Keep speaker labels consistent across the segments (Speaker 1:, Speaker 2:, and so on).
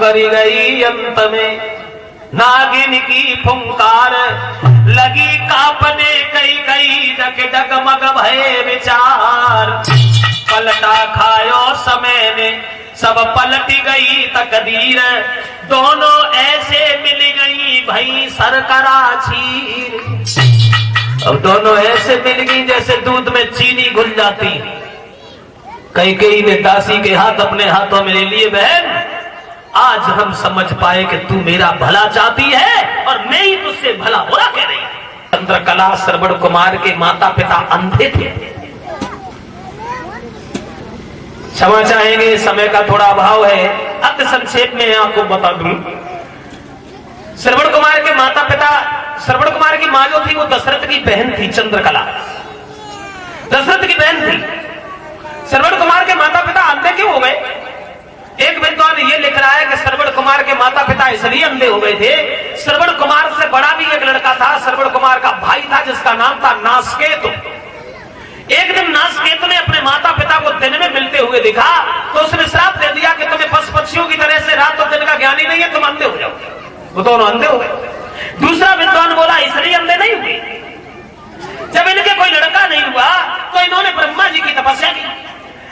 Speaker 1: करी गई अंत में नागिन की फुंकार, लगी कांपने कई कई जग डगमग भय विचार। पलटा खायो समय ने सब पलट गई तकदीर, दोनों ऐसे मिल गई भई सरकरा चीर। अब दोनों ऐसे मिल गई जैसे दूध में चीनी घुल जाती। कैकेयी ने दासी के हाथ अपने हाथों में ले लिए, बहन आज हम समझ पाए कि तू मेरा भला चाहती है और मैं ही तुझसे भला बुरा कह रही। चंद्रकला श्रवण कुमार के माता पिता अंधे थे। क्षमा चाहेंगे, समय का थोड़ा अभाव है, अति संक्षेप में आपको बता दूं। श्रवण कुमार के माता पिता, श्रवण कुमार की मां जो थी वो दशरथ की बहन थी, चंद्रकला दशरथ की बहन थी। श्रवण कुमार के माता पिता अंधे क्यों हो गए? एक विद्वान ये लिख रहा है कि श्रवण कुमार के माता पिता इसलिए अंधे हो गए थे, श्रवण कुमार से बड़ा भी एक लड़का था, श्रवण कुमार का भाई था जिसका नाम था नासकेतु। एक दिन नासकेतु ने अपने माता पिता को दिन में मिलते हुए देखा तो उसने श्राप दे दिया कि तुम्हें पशु पक्षियों की तरह से रात और दिन का ज्ञान ही नहीं है, तुम अंधे हो जाओगे। वो दोनों अंधे हो गए। दूसरा विद्वान बोला इसलिए अंधे नहीं हुए, जब इनके कोई लड़का नहीं हुआ तो इन्होंने ब्रह्मा जी की तपस्या की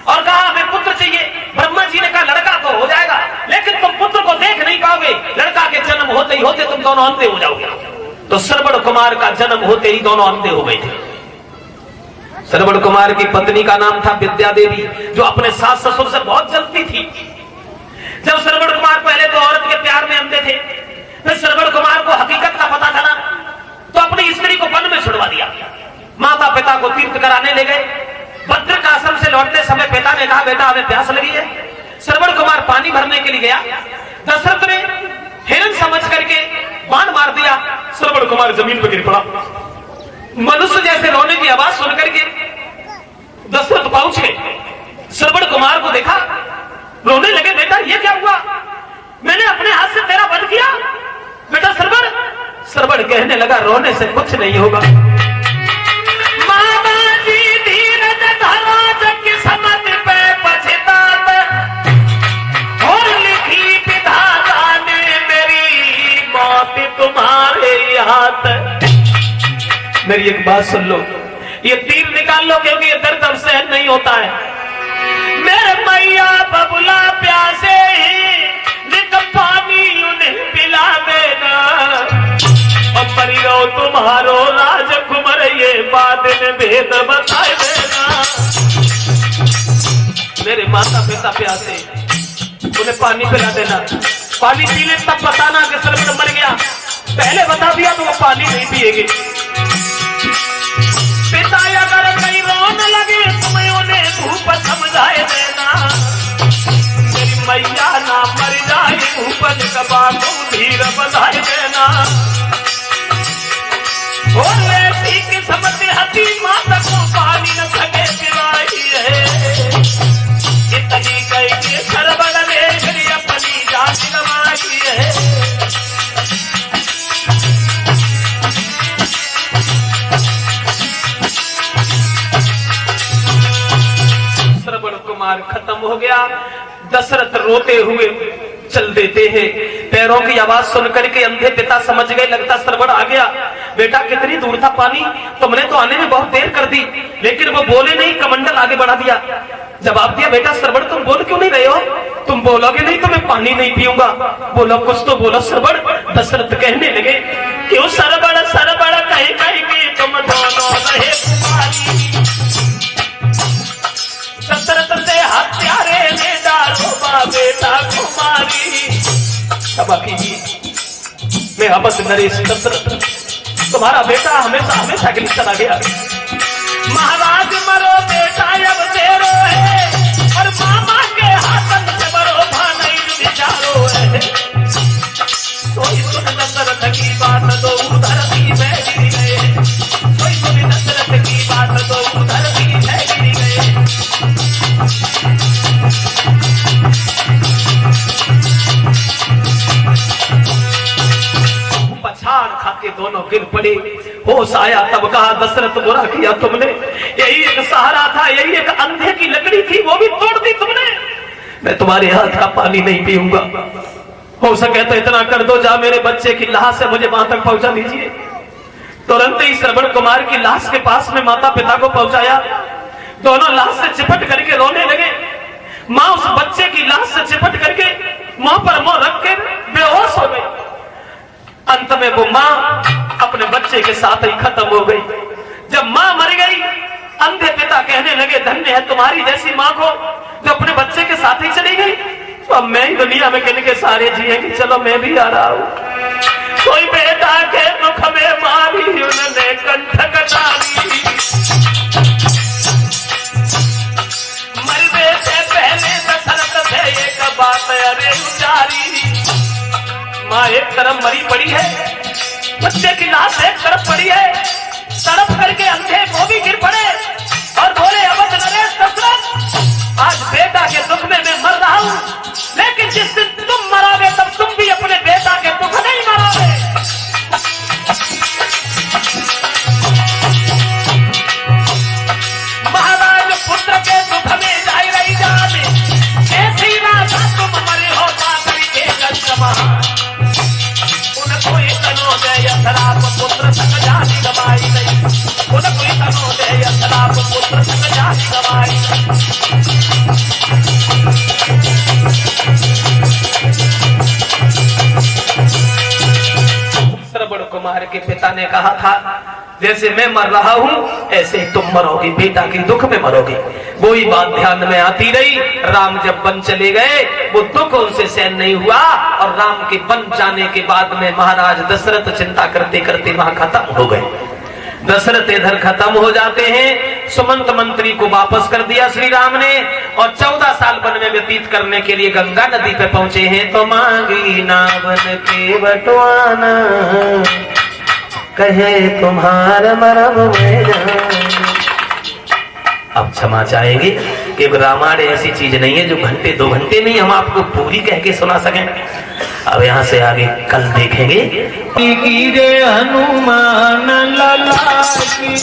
Speaker 1: और कहा हमें पुत्र चाहिए। ब्रह्मा जी ने कहा लड़का तो हो जाएगा लेकिन तुम पुत्र को देख नहीं पाओगे, लड़का के जन्म होते ही होते तुम दोनों अंधे हो जाओगे। तो श्रवण कुमार का जन्म होते ही दोनों अंधे हो गए थे। श्रवण कुमार की पत्नी का नाम था विद्या देवी, जो अपने सास ससुर से बहुत जलती थी। जब श्रवण कुमार पहले तो औरत के प्यार में अंधे थे, फिर श्रवण कुमार को हकीकत का पता चला तो अपनी स्त्री को वन में छुड़वा दिया। माता पिता को तीर्थ कराने ले गए। भद्रक आश्रम से लौटते समय पिता ने कहा बेटा हमें प्यास लगी है। श्रवण कुमार पानी भरने के लिए गया, दशरथ ने हिरण समझ करके बाण मार दिया। श्रवण कुमार जमीन पर गिर पड़ा। मनुष्य जैसे रोने की आवाज सुन करके दशरथ पहुंचे, श्रवण कुमार को देखा, रोने लगे। बेटा ये क्या हुआ? मैंने अपने हाथ से तेरा वध किया। बेटा श्रवण, श्रवण कहने लगा रोने से कुछ नहीं होगा। माता जी धीरज धरा जग समझ पे पछतात, और लिखी विधाता ने मेरी मौत तुम्हारे हाथ। मेरी एक बात सुन लो, ये तीर निकाल लो क्योंकि ये दर्द अब सहन नहीं होता है। मेरे मैया बबुला प्यासे नित पानी उन्हें पिला देना, और परियो तुम्हारो राजकुमार ये बात में भेद बताए देना। मेरे माता पिता प्यासे, उन्हें पानी पिला देना। पानी पी ले तब बताना कि श्रवण मर गया, पहले बता दिया तो वो पानी नहीं पिएगे। पिता अगर कहीं रोने लगे तुम्हें उन्हें धूप समझाए देना। मेरी मैया ना मर जाए भूपन कबा तुम धीर बधाए देना। और वैसी किस्मत हती माता को पानी न सके पिलाई है। इतनी कई के सरबड़ ने मेरी अपनी जान गंवाई है। श्रवण कुमार खत्म हो गया। दशरथ रोते हुए चल देते हैं। पैरों की आवाज सुन करके अंधे पिता समझ गए, लगता श्रवण आ गया। बेटा कितनी दूर था पानी, तुमने तो आने में बहुत देर कर दी। लेकिन वो बोले नहीं, कमंडल आगे बढ़ा दिया, जवाब दिया बेटा श्रवण तुम बोल क्यों नहीं रहे हो? तुम बोलोगे नहीं तो मैं पानी नहीं पीऊंगा। बोलो कुछ तो बोलो श्रवण। दशरथ कहने लगे क्यों सरबड़ सरबड़ कहीं कहीं की तुम दोनों रहे कुमारी। दशरथ से हत्यारे ने डालो बेटा कुमारी। क्षमा कीजिए, मैं अवध नरेश दशरथ तुम्हारा बेटा हमेशा हमेशा के लिए चला गया। महाराज मरो बेटा अब तेरो है, और मामा के हाथन से मरो भाई विचारो है। कोई सुन दशरथ की बात तो उधर भी बह गिर गए। कोई सुन दशरथ की बात तो उधर भी बह गिर गए। पछाड़ खाके दोनों गिर पड़े। होश आया तब कहा दशरथ बुरा किया तुमने, यही एक सहारा था, यही एक अंधे की लकड़ी थी, वो भी तोड़ दी तुमने। मैं तुम्हारे हाथ का पानी नहीं पीऊंगा। हो सके तो इतना कर दो, जा मेरे बच्चे की लाश से मुझे वहां तक पहुंचा दीजिए। तुरंत ही श्रवण कुमार की लाश के पास में माता पिता को पहुंचाया। दोनों लाश से चिपट करके रोने लगे। माँ उस बच्चे की लाश से चिपट करके मुंह पर मुंह रख के बेहोश हो गई। अंत में वो माँ अपने बच्चे के साथ ही खत्म हो गई। जब माँ मर गई, अंधे पिता कहने लगे धन्य है तुम्हारी जैसी माँ को जो अपने बच्चे के साथ ही चली गई। तो अब मैं ही दुनिया में किनके सारे जिएंगे, चलो मैं भी आ रहा हूं। कोई बेटा के दुख में मारी उन्होंने कंठ कटारी, मरने से पहले दशरथ से एक बात अरे उचारी। माँ एक तरफ मरी पड़ी है, बच्चे की लाश एक तरफ पड़ी है। तड़प करके अंधे को भी गिर पड़े और बोले अवध नरेश दशरथ, आज बेटा के दुख में मैं मर रहा हूं, लेकिन जिस दिन तुम मरोगे तब तुम भी अपने बेटा के दुख नहीं मरोगे। महाराज पुत्र के दुख में जाई रही जाने, ऐसी राजा तुम मरे हो पाकर के गंजमा। उनको इतनो दे यथराप पुत्र तक जानी गवाई नहीं, उनको इतनो दे यथराप पुत्र तक जानी गवाई। श्रवण कुमार के पिता ने कहा था जैसे मैं मर रहा हूं ऐसे ही तुम मरोगे, बेटा के दुख में मरोगे। वही बात ध्यान में आती रही। राम जब वन चले गए, वो दुख उनसे सहन नहीं हुआ और राम के वन जाने के बाद में महाराज दशरथ चिंता करते करते वहां खत्म हो गए। दशरथ इधर खत्म हो जाते हैं। सुमंत मंत्री को वापस कर दिया श्री राम ने और 14 साल वन में व्यतीत करने के लिए गंगा नदी पे पहुंचे हैं। तो मांगी नावन के बटवाना, कहे तुम्हारा मरम में जान। अब क्षमा चाहेंगे कि रामायण ऐसी चीज नहीं है जो घंटे 2 घंटे नहीं हम आपको पूरी कह के सुना सकें। अब यहाँ से आगे कल देखेंगे।
Speaker 2: हनुमान लला की